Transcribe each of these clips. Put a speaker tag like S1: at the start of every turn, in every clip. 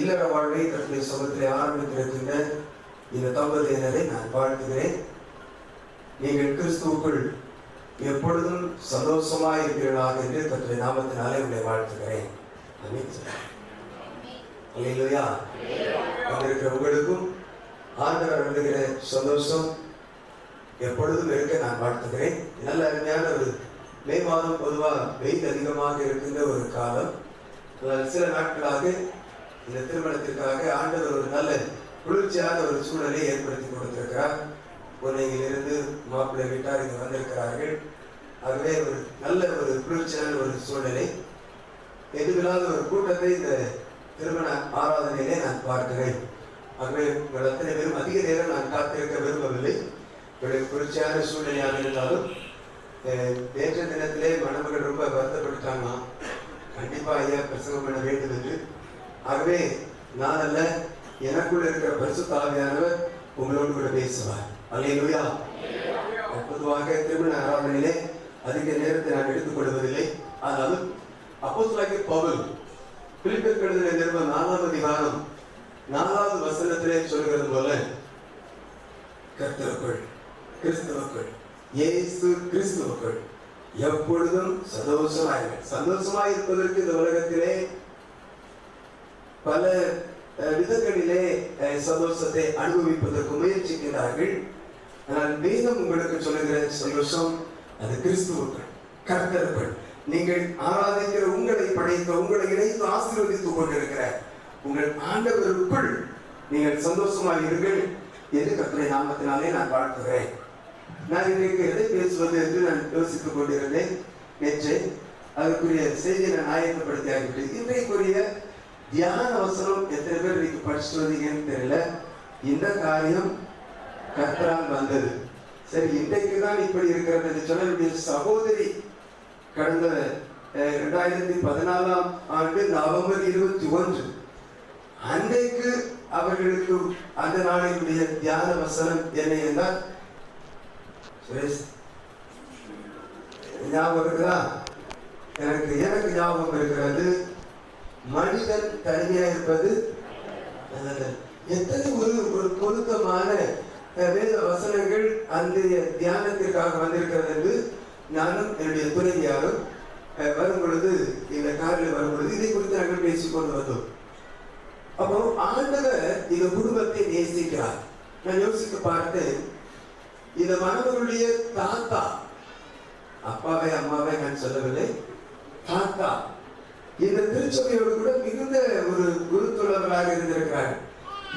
S1: இல்லற வாழ்வை தன்னுடைய சமூகத்திலே ஆரம்பித்திருக்கின்ற இந்த தம்பதியினரை நான் வாழ்த்துகிறேன். நீங்கள் கிறிஸ்துவுக்குள் எப்பொழுதும் சந்தோஷமாய் இருக்கிறீர்களாக என்று தன்னுடைய நாமத்தினாலே உங்களை வாழ்த்துகிறேன். அல்லேலூயா. வந்திருக்கிற உங்களுக்கும் ஆண்டவர் அருளுகிற சந்தோஷம் எப்பொழுதும் இருக்க நான் வாழ்த்துகிறேன். நல்ல அருமையான ஒரு மே மாதம் பொதுவாக வெயில் அதிகமாக இருக்கின்ற ஒரு காலம். சில நாட்களாக இந்த திருமணத்திற்காக ஆண்டவர் ஒரு நல்ல குளிர்ச்சியான ஒரு சூழலை ஏற்படுத்தி கொடுத்திருக்கிறார். புனேயிலிருந்து மாப்பிள்ளை வீட்டார் இங்கு வந்திருக்கிறார்கள். ஆகவே ஒரு நல்ல ஒரு குளிர்ச்சியான ஒரு சூழலை, எதுவில்லாத ஒரு கூட்டத்தை இந்த திருமண ஆராதனையிலே நான் பார்க்கிறேன். ஆகவே உங்கள் அத்தனை பேரும் அதிக நேரம் நான் காத்திருக்க விரும்பவில்லை. குளிர்ச்சியான சூழ்நிலையாக இருந்தாலும் நேற்ற தினத்திலே மணமகள் ரொம்ப வருத்தப்பட்டுட்டாங்கன்னா கண்டிப்பா ஐயா பிரசங்கம் பண்ண வேண்டும் என்று. ஆகவே நான் அல்ல, எனக்குள்ள இருக்கிற பரிசுத்த ஆவியானவர் உங்களோடு கூட பேசுவார். அல்லேலூயா. பொதுவாக திருமண ஆராதனையிலே அதிக நேரத்தை நான் எடுத்துக் கொள்வதில்லை. ஆனாலும் அப்போஸ்தலனாகிய பவுல் பிலிப்பியருக்கு எழுதின நிருபம் 4ஆம் அதிகாரம் 4வது வசனத்திலே சொல்கிறது போல, கர்த்தருக்குள் கிறிஸ்துவுக்குள் இயேசு கிறிஸ்துவுக்குள் எப்பொழுதும் சந்தோஷமாய் இருப்பதற்கு இந்த உலகத்திலே பல விதங்களிலே சந்தோஷத்தை அனுபவிப்பதற்கு முயற்சிக்கிறார்கள். ஆனால் வேதம் உங்களுக்கு சொல்லுகிற சந்தோஷம் அது கிறிஸ்துவுக்குள், கர்த்தருக்குள். நீங்கள் ஆராதிக்கிற உங்களை படைத்த, உங்களை இணைத்து ஆசீர்வதித்துக் கொண்டிருக்கிற உங்கள் ஆண்டவருக்குள் நீங்கள் சந்தோஷமாக இருங்கள் என்று கர்த்தருடைய நாமத்தினாலே நான் வாழ்த்துகிறேன். நான் இன்றைக்கு எதை பேசுவது என்று நான் யோசித்துக் கொண்டிருந்தேன். நேற்று அதற்குரிய செய்தியை நான் ஆயத்தப்படுத்தி ஆகிவிட்டேன். இன்றைக்குரிய தியான வசனம் எத்தனை பேர் இன்னைக்கு படிச்சுட்டு வந்தீங்கன்னு தெரியல. இந்த காரியம் கர்த்தரால் வந்தது. சரி, இன்றைக்கு தான் இப்படி இருக்கிறது சொன்ன சகோதரி கடந்த 2014ஆம் ஆண்டு நவம்பர் 21 அன்றைக்கு அவர்களுக்கு அந்த நாளினுடைய தியான வசனம் என்ன என்றால், ஞாபகம் இருக்குதா? எனக்கு ஞாபகம் இருக்கிறது, மனிதன் தனியா இருப்பது நல்லது. எத்தனை ஒரு பொருத்தமான வேத வசனங்கள் அந்த தியானத்திற்காக வந்திருக்கிறது என்று நானும் என்னுடைய துணைவியாரும் வரும் பொழுது, இந்த காரில் வரும் பொழுது இதை குறித்து நாங்கள் பேசிக்கொண்டு வந்தோம். அப்போ ஆண்டவர் இந்த குடும்பத்தை நேசிக்கிறார். நான் யோசித்து பார்த்தேன், இந்த மணவர்களுடைய தாத்தா, அப்பாவை அம்மாவை நான் சொல்லவில்லை, தாத்தா இந்த திருச்சபையோடு கூட மிகுந்த ஒரு குருத்தொழர்களாக இருந்திருக்கிறாங்க.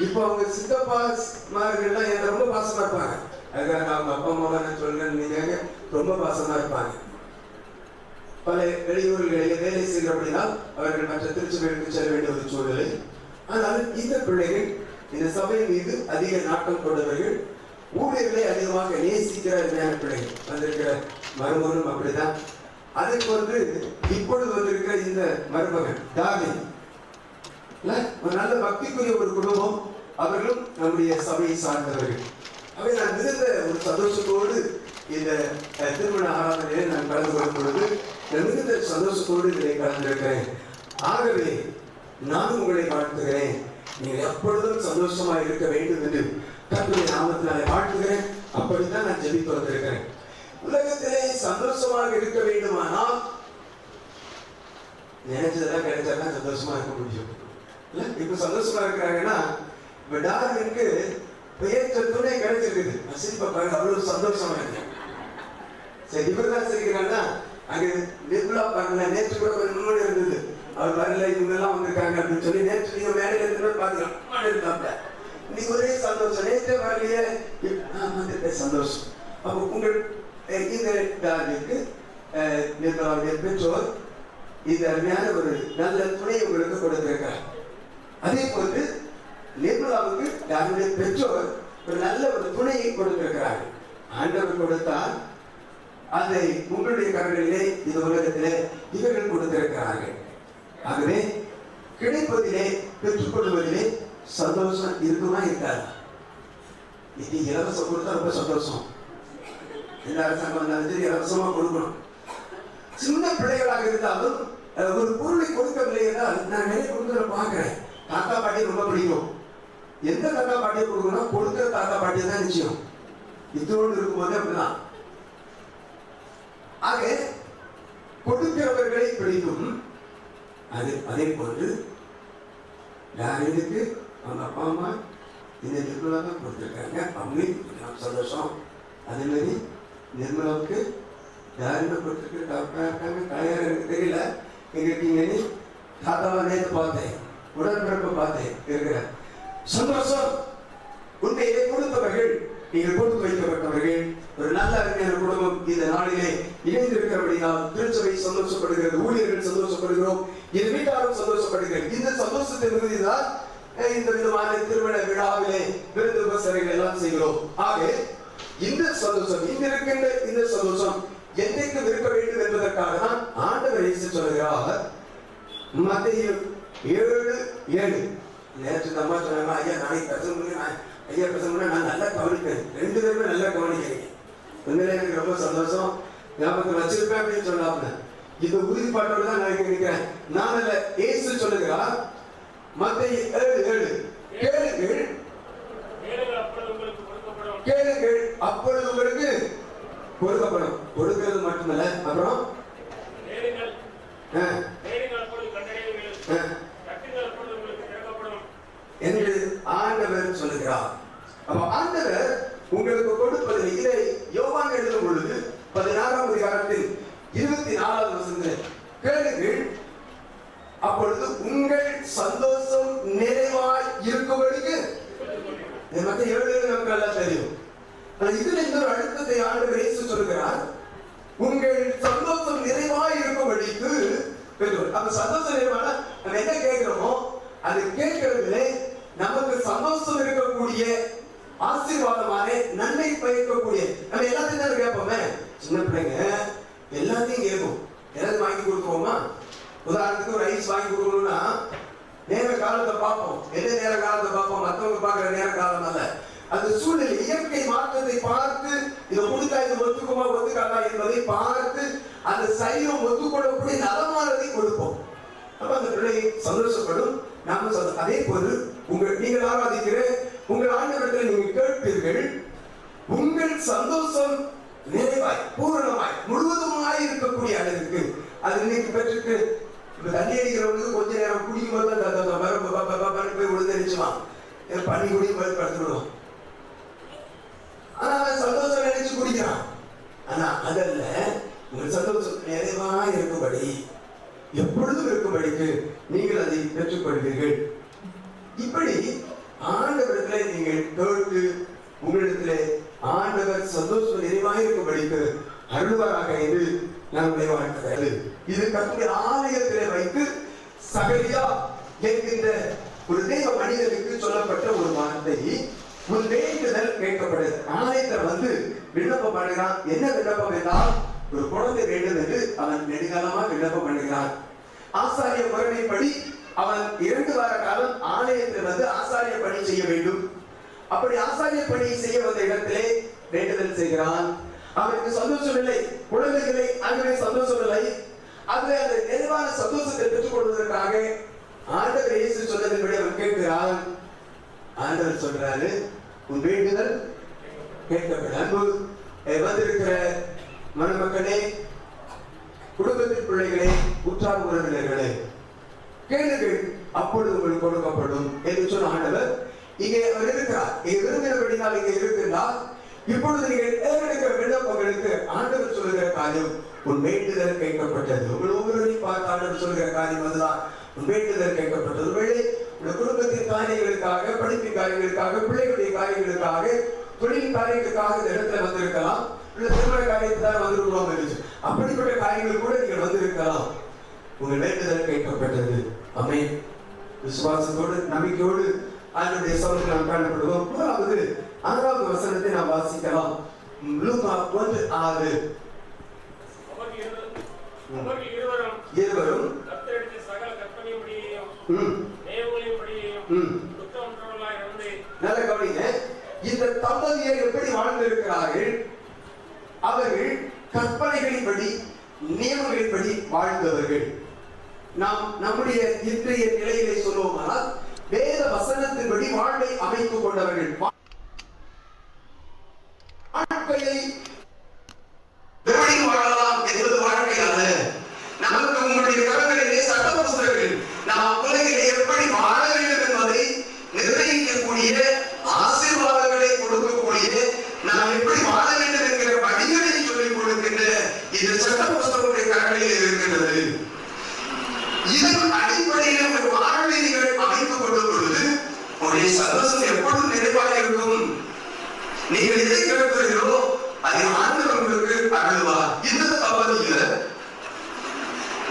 S1: இப்போ அவங்க சித்தப்பாமார்கள்லாம் என்ன ரொம்ப பாசமா இருப்பாங்க. அதுக்காக அவங்க அப்பா அம்மாவை நான் சொல்றேன்னு ரொம்ப பாசமா இருப்பாங்க. பல வெளியூர்களிலே வேலை செய்கிறபடினால் அவர்கள் மற்ற திருச்சபைகளுக்கு செல்ல வேண்டிய ஒரு சூழ்நிலை. ஆனால் இந்த பிள்ளைகள் இந்த சபை மீது அதிக நாட்டம் கொண்டவர்கள், ஊழியர்களை அதிகமாக நேசிக்கிற பிள்ளைகள். வந்திருக்கிற மருமகனும் அப்படிதான். அதை போன்று இப்பொழுது வந்திருக்கிற இந்த மருமகன் டார்வின் ஒரு நல்ல பக்திக்குரிய ஒரு குடும்பம். அவர்களும் நம்முடைய சபையை சார்ந்தவர்கள். அவை நான் மிகுந்த ஒரு சந்தோஷத்தோடு இந்த திருமண ஆராதனையை நான் கலந்து கொள்ளும் பொழுது மிகுந்த சந்தோஷத்தோடு இதை கலந்திருக்கிறேன். ஆகவே நானும் உங்களை வாழ்த்துகிறேன். நீங்கள் எப்பொழுதும் சந்தோஷமா இருக்க வேண்டும் என்று கர்த்தருடைய நாமத்தினாலே வாழ்த்துகிறேன். அப்படித்தான் நான் ஜெபித்து வந்திருக்கிறேன். உலகத்திலே சந்தோஷமாக இருக்க வேண்டுமானால் நினைச்சதெல்லாம் கிடைச்சாதான் சந்தோஷமா இருக்க முடியும். இப்ப சந்தோஷமா இருக்கிறாங்கன்னா, இப்ப டார்வினுக்கு பெயர்த்த துணை கிடைச்சிருக்குது. சிரிப்பா பாருங்க, அவ்வளவு சந்தோஷமா இருக்கு. சரி, இவர்தான் சிரிக்கிறாங்கன்னா அங்க நிர்மலா பாருங்க, நேற்று கூட ஒரு முன்னாடி இருந்தது, அவர் வரல, இவங்க எல்லாம் வந்திருக்காங்க அப்படின்னு சொல்லி நேற்று நீங்க மேடையில இருந்து பாத்துக்கலாம். இன்னைக்கு ஒரே சந்தோஷம், நேற்று வரலையே வந்துட்டு சந்தோஷம். அப்போ உங்கள் இந்த டார்வினுக்கு நிர்மலாவுடைய பெற்றோர் இந்த அருமையான ஒரு நல்ல துணை உங்களுக்கு கொடுத்திருக்கிறார். அதே போன்று நிர்மலாவுக்கு டார்வினுடைய பெற்றோர் ஒரு நல்ல ஒரு துணையை கொடுத்திருக்கிறார்கள். ஆண்டவர் கொடுத்தால் அதை உங்களுடைய கரங்களிலே இந்த உலகத்திலே இவர்கள் கொடுத்திருக்கிறார்கள். ஆகவே கிடைப்பதிலே, பெற்றுக்கொள்வதிலே சந்தோஷம் இருக்குமா இருக்காது? இது இலவசம் கொடுத்தா ரொம்ப சந்தோஷம். எல்லா அரசாங்கம் வந்தாலும் சரி இலவசமா கொடுக்கணும். சின்ன பிள்ளைகளாக இருந்தாலும் ஒரு பொருளை கொடுக்கவில்லை என்றால் நான் நிறைய கொடுக்கிற பார்க்கிறேன். தாத்தா பாட்டி ரொம்ப பிடிக்கும். எந்த தாத்தா பாட்டியை கொடுக்கணும்? கொடுக்கிற தாத்தா பாட்டியை தான் நிச்சயம். இதோடு இருக்கும்போது அப்படிதான். ஆக கொடுக்கிறவர்களை பிடிக்கும். அதே போன்று யாருக்கு அவங்க அப்பா அம்மா இந்த நிர்மலா தான் கொடுத்துருக்காங்க, அவங்களுக்கு சந்தோஷம். அதே மாதிரி நிர்மலாவுக்கு யாருன்னு கொடுத்துருக்கு? டாக்டரா இருக்காங்க, கலைஞர் எனக்கு தெரியல எங்க இருக்கீங்கன்னு. தாத்தாவை நேற்று பார்த்தேன், உடன்பிறப்பு பார்த்தேன், இருக்கிற சந்தோஷம். உண்மையிலே கொடுத்தவர்கள், நீங்கள் கொடுத்து வைக்கப்பட்டவர்கள். ஒரு நல்ல அறிஞர் குடும்பம் இந்த நாளிலே இணைந்திருக்கிறபடினால் திருச்சபை சந்தோஷப்படுகிறது, ஊழியர்கள் சந்தோஷப்படுகிறோம், இது வீட்டாரும் சந்தோஷப்படுகிறது. இந்த சந்தோஷத்தை மிகுதிதான் இந்த விதமான திருமண விழாவிலே விருது உபசரைகள் எல்லாம் செய்கிறோம். ஆக இந்த சந்தோஷம், இங்க இருக்கின்ற இந்த சந்தோஷம் என்றைக்கு இருக்க வேண்டும் என்பதற்காக தான் ஆண்டவர் இயேசு சொல்கிறார். மத்தேயு 7:7. நேற்று அம்மா சொன்னாங்க, ஐயா நாளைக்கு பேச நான் நல்லா கவனிக்கிறேன். 2 பேருமே நல்லா கவனிக்கிறீங்க. உண்மையிலே எனக்கு ரொம்ப சந்தோஷம். ஞாபகத்தில் வச்சிருப்பேன் அப்படின்னு சொன்னாங்க. இந்த உறுதிப்பாட்டோடு தான் நான் நினைக்கிறேன். நான் அல்ல, இயேசு சொல்லுகிறார். மத்தேயு 7:7. கேளுங்கள் அப்பொழுது உங்களுக்கு கொடுக்கப்படும். கொடுக்கிறது மட்டுமல்ல, அப்புறம் என்று ஆண்டவர் சொல்லுகிறார். அப்ப ஆண்டவர் உங்களுக்கு கொடுப்பதில்லை. இதை யோவான் எழுதும் பொழுது 16ஆம் அதிகாரத்தில் 24வது வசனத்தில் கேளுங்கள் அப்பொழுது உங்கள் சந்தோஷம் நிறைவாய் இருக்கும்படிக்கு. மற்ற 7 நமக்கு எல்லாம் தெரியும். இதுல இன்னொரு அழுத்தத்தை ஆண்டவர் இயேசு சொல்கிறார். உங்கள் சந்தோஷம் நிறைவாய் இருக்கும்படிக்கு. அப்ப சந்தோஷம் நிறைவான நம்ம என்ன கேட்கிறோமோ அது கேட்கிறதில்லை. நமக்கு சந்தோஷம் இருக்கக்கூடிய ஆசீர்வாதமான நன்மை பயக்கக்கூடிய நம்ம எல்லாத்தையும் தான் கேட்போமே. சின்ன பிள்ளைங்க எல்லாத்தையும் கேட்கும். எல்லாத்தையும் வாங்கி கொடுத்துருவோமா? உதாரணத்துக்கு ஒரு ஐஸ் வாங்கி கொடுக்கணும்னா நேர காலத்தை பார்ப்போம். என்ன நேர காலத்தை பார்ப்போம்? மற்றவங்க பார்க்கிற நேர காலம் அல்ல. அந்த சூழ்நிலை இயற்கை மாற்றத்தை பார்த்து இதை கொடுத்தா இது ஒத்துக்குமா ஒத்துக்காதா என்பதை பார்த்து அந்த சைவம் ஒத்துக்கொள்ளக்கூடிய நலமானதை கொடுப்போம். அப்ப அந்த பிள்ளை சந்தோஷப்படும். நாம அதே போது நீங்கள் ஆராதிக்கிற உங்கள் ஆண்டவரிடத்தில் நீங்கள் கேட்பீர்கள். உங்கள் சந்தோஷம் நிறைவாய் பூரணமாய் முழுவதுமாய் இருக்கக்கூடிய அளவுக்கு அது இன்னைக்கு பெற்றுக்கு. இப்ப தண்ணி அடிக்கிறவங்களுக்கு கொஞ்ச நேரம் குடிக்கும் போது போய் விழுந்தடிச்சுவான், பண்ணி குடிக்கும் போது படுத்துடுவோம். ஆனா அவன் சந்தோஷம் நினைச்சு குடிக்கிறான். ஆனா அதல்ல, உங்கள் சந்தோஷம் நிறைவாய் இருக்கும்படி எப்பொழுதும் இருக்கும்படிக்கு நீங்கள் அதை பெற்றுக்கொள்வீர்கள். இப்படி ஆண்டவரிடத்தில் நீங்கள் கேட்டு உங்களிடத்திலே ஆண்டவர் சந்தோஷம் நிறைவாய் இருக்கும்படிக்கு அருள்வாராக என்று நம்முடைய வாழ்க்கை. இது கர்த்தருடைய ஆலயத்திலே வைத்து சகரியா என்கின்ற ஒரு தேவ மனிதனுக்கு சொல்லப்பட்ட ஒரு வார்த்தை. உன் வேண்டுதல் கேட்கப்படுது. ஆலயத்தில் வந்து விண்ணப்பம் பண்ணுகிறான். என்ன விண்ணப்பம் என்றால் ஒரு குழந்தை வேண்டும் என்று அவன் நெடுங்காலமாக விண்ணப்பம் பண்ணுகிறான். ஆசாரிய முறைமைப்படி அவன் 2 வார காலம் ஆலயத்தில் வந்து ஆசாரிய பணி செய்ய வேண்டும். அப்படி ஆசாரிய பணி செய்ய வந்த இடத்திலே வேண்டுதல் செய்கிறான். அவனுக்கு சந்தோஷம் இல்லை, குழந்தைகளை அங்கே சந்தோஷம் இல்லை. அதுல அந்த நிறைவான சந்தோஷத்தை பெற்றுக் கொள்வதற்காக ஆண்டவர் இயேசு சொன்னதின்படி அவன் கேட்கிறான். ஆண்டவர் சொல்றாரு, உன் வேண்டுதல் கேட்கப்படும். அன்பு வந்திருக்கிற மணமக்களே, குடும்பத்தின் பிள்ளைகளே, உற்றார் உறவினர்களே, கேளுங்கள் அப்பொழுது உங்களுக்கு கொடுக்கப்படும் என்று சொன்ன ஆண்டவர் இங்கே அவர் இருக்கிறார். இங்கே விரும்பினபடினால் இங்கே இருக்கிறார். இப்பொழுது நீங்கள் தேர்ந்தெடுக்கிற விண்ணப்பங்களுக்கு ஆண்டவர் சொல்லுகிற காரியம், உன் வேண்டுதல் கேட்கப்பட்டது. உங்கள் ஒவ்வொருவரையும் பார்த்து ஆண்டவர் சொல்லுகிற காரியம் அதுதான், உன் வேண்டுதல் கேட்கப்பட்டது. ஒருவேளை உங்கள் குடும்பத்தின் காரியங்களுக்காக, படிப்பின் காரியங்களுக்காக, பிள்ளைகளுடைய காரியங்களுக்காக, தொழில் காரியங்களுக்காக இந்த இடத்துல வந்திருக்கலாம். இல்ல திருமண காரியத்தான் வந்திருக்கிறோம் என்று அப்படிப்பட்ட காரியங்கள் கூட நீங்கள் வந்திருக்கலாம். உங்கள் வேண்டுதல் கேட்கப்பட்டது. ஆமென். விசுவாசத்தோடு நம்பிக்கையோடு ஆண்டவருடைய சமூகத்தில் நாம் காணப்படுவோம். முதலாவது 6வது வசனத்தை நாம் வாசிக்கலாம். லூக்கா 1:6. இருவரும் நல்ல கவனிங்க. இந்த தம்பதியர் எப்படி வாழ்ந்திருக்கிறார்கள்? அவர்கள் கற்பனைகளின்படி நியமங்களின்படி வாழ்ந்தவர்கள். நாம் நம்முடைய இன்றைய நிலையிலே சொல்லுவோமானால் சந்தோஷம் எப்பொழுதும் நிறைவாக இருக்கும். நீங்கள் எதை கேட்கிறீர்களோ அதை ஆண்டவர் உங்களுக்கு அருள்வார். இந்த தவறில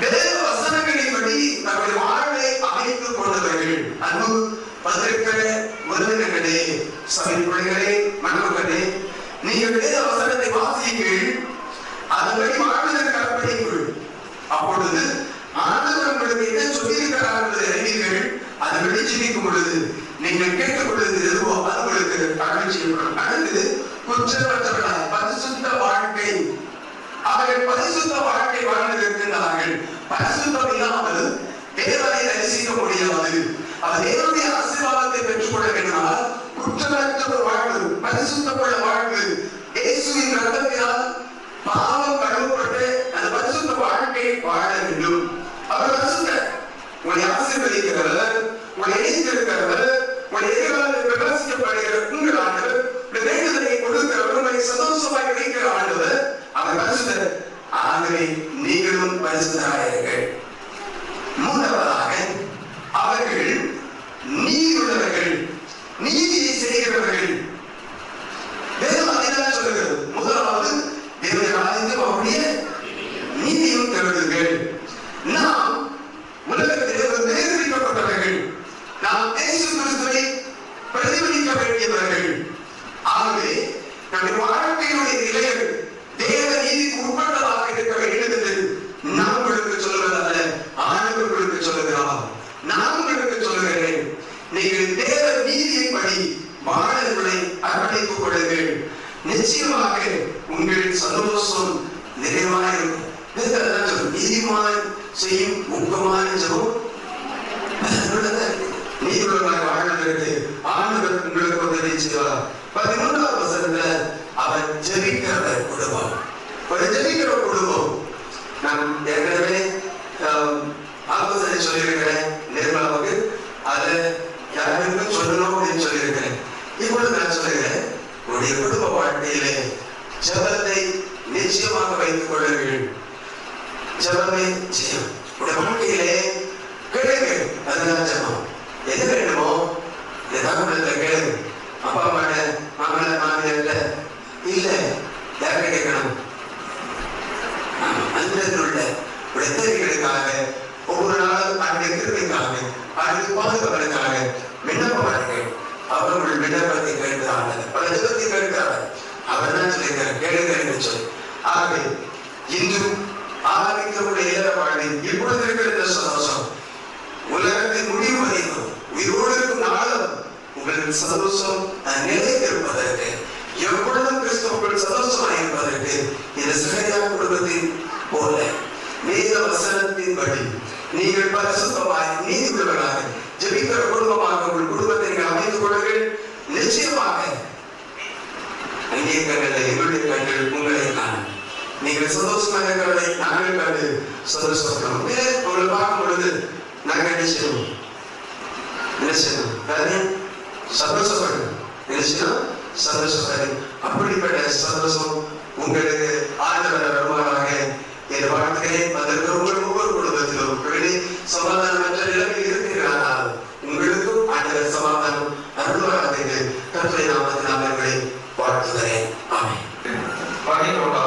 S1: வேத வசனங்களின்படி தங்களுடைய வாழ்வை அமைத்துக் கொண்டவர்கள். அன்பு வந்திருக்கிற உறவினர்களே, சபை பிள்ளைகளே, மணமக்களே, நீங்கள் வேத வசனத்தை வாசியுங்கள், அதன்படி வாழ்வதற்கு அர்ப்பணியுங்கள். அப்பொழுது ஆண்டவர் உங்களுக்கு என்ன சொல்லியிருக்கிறார் என்பதை அறிவீர்கள். அதன்படி ஜெபிக்கும் பொழுது நீங்கள் கேட்கும் பொழுது எதுவோ அது உங்களுக்கு அருள் செய்யப்படும். அடுத்து குற்றமற்றவர்களாய் பரிசுத்த வாழ்க்கை. அவர்கள் பரிசுத்த வாழ்க்கை வாழ்ந்திருக்கின்றார்கள். பரிசுத்தம் இல்லாமல் தேவனை தரிசிக்க முடியாது. அவர் தேவனுடைய ஆசீர்வாதத்தை பெற்றுக்கொள்ள வேண்டுமானால் குற்றமற்ற ஒரு வாழ்வு, பரிசுத்தமுள்ள வாழ்வு, இயேசுவின் ரத்தத்தினால் பாவம் கழுவப்பட்டு அந்த பரிசுத்த வாழ்க்கையை வாழ வேண்டும். அவர் பரிசுத்தர். உங்களை ஆசீர்வதிக்கிறவர், உங்களை இணைத்திருக்கிறவர், உங்களை எதிர்காலத்தில் பிரகாசிக்கப்படுகிற உங்கள் ஆண்டவர், வேண்டுதலை கொடுக்கிறவர், உங்களை சந்தோஷமாக வைக்கிற ஆண்டவர். அவர் பரிசுத்தர். ஆகவே நீங்களும் பரிசுத்தராயிருங்கள். மூன்றாவதாக அவர்கள் நீதியுள்ளவர்கள், நீதியை செய்கிறவர்கள். வேதம் அதைதான் சொல்லுகிறது. முதலாவது தேவனை ஆராய்ந்து அவருடைய நீதியும் தேடுங்கள். நாம் உலகத்திலே தேர்ந்தெடுக்கப்பட்டவர்கள். நாம் இயேசு கிறிஸ்துவை பிரதிபலிக்க வேண்டியவர்கள். ஆகவே நம்முடைய வாழ்க்கையுடைய நிலைகள் தேவ நீதிக்கு உட்பட்டதாக இருக்க வேண்டும் என்று நான் உங்களுக்கு சொல்லுவதல்ல, ஆண்டவர் உங்களுக்கு சொல்லுகிறார். நான் உங்களுக்கு சொல்லுகிறேன், நீங்கள் தேவ நீதியின்படி வாழ்வுகளை அர்ப்பணித்துக் கொள்ளுங்கள். நிச்சயமாக உங்கள் சந்தோஷம் நிறைவாக இருக்கும். நீதிமான் செய்யும் ஊக்கமான ஜெபம் நீதிபதியாக வாழ்வதற்கு ஆண்டவர் உங்களுக்கு உதவி செய்வார். 13வது வசனத்துல அவர் ஜெபிக்கிற குடும்பம், ஒரு ஜெபிக்கிற குடும்பம். நான் ஏற்கனவே ஆலோசனை சொல்லியிருக்கிறேன் நிர்மலாவுக்கு, அதை யாருக்கும் சொல்லணும் அப்படின்னு சொல்லியிருக்கிறேன். இப்பொழுது நான் சொல்லுகிறேன், உடைய குடும்ப வாழ்க்கையிலே ஜெபத்தை நிச்சயமாக வைத்துக் கொள்ளுங்கள். ஜெபமே செய்யும். உடைய வாழ்க்கையிலே கேளுங்க, அதுதான் ஜெபம். எது வேண்டுமோ ஏதாவது கேளுங்க. அப்பா அம்மாட்ட, மாமன மாமியார்ட்ட இல்ல, யாரை கேட்கணும்? அந்தத்தில் உள்ள உடைய தேவைகளுக்காக, ஒவ்வொரு நாளும் அவருடைய கிருபைக்காக, அவருடைய பாதுகாவலுக்காக விண்ணப்பமார்கள். அவர்கள் விண்ணப்பத்தை கேட்கிறார்கள், பல ஜெபத்தை கேட்கிறார்கள். அவர் தான் சொல்லியிருக்கிறார், கேளுங்க என்று சொல்லி. ஆகவே இன்றும் ஆரம்பிக்கக்கூடிய இள வாழ்வில் இப்பொழுது இருக்கிற இந்த சந்தோஷம் உலகத்தின் முடிவு வரைக்கும் உயிரோடு இருக்கும் நாளும் உங்களுக்கு சந்தோஷம் நிலைத்திருப்பதற்கு, எப்பொழுதும் கிறிஸ்துவுக்குள் சந்தோஷமாக இருப்பதற்கு, இந்த சிறையா குடும்பத்தின் போல வேத வசனத்தின்படி நீங்கள் பரிசுத்தமாய் நீதிபதிகளாக ஜெபிக்கிற குடும்பமாக உங்கள் குடும்பத்தை நீங்கள் அமைத்துக் கொள்ளுங்கள். நிச்சயமாக அங்கே கண்கள் எங்களுடைய கண்கள் உங்களை காணும். நீங்கள் சந்தோஷமாக இருக்கிறதை நாங்கள் கண்டு சந்தோஷப்படுறோம். உங்களை பார்க்கும் பொழுது நாங்கள் நினைச்சோம் சந்தோஷப்படும், நினைச்சோம் சந்தோஷப்படும். அப்படிப்பட்ட சந்தோஷம் உங்களுக்கு ஆண்டவர் வருமானாக என் வாழ்க்கையை அதற்கு உங்கள் ஒவ்வொரு குடும்பத்திலும் சமாதானமற்ற நிலையில் இருக்கிறார்கள். உங்களுக்கும் ஆண்டவர் சமாதானம் அருள்வாராக கர்த்தருடைய நாமத்தில் அவர்களை வாழ்த்துகிறேன். ஆமென். 11வது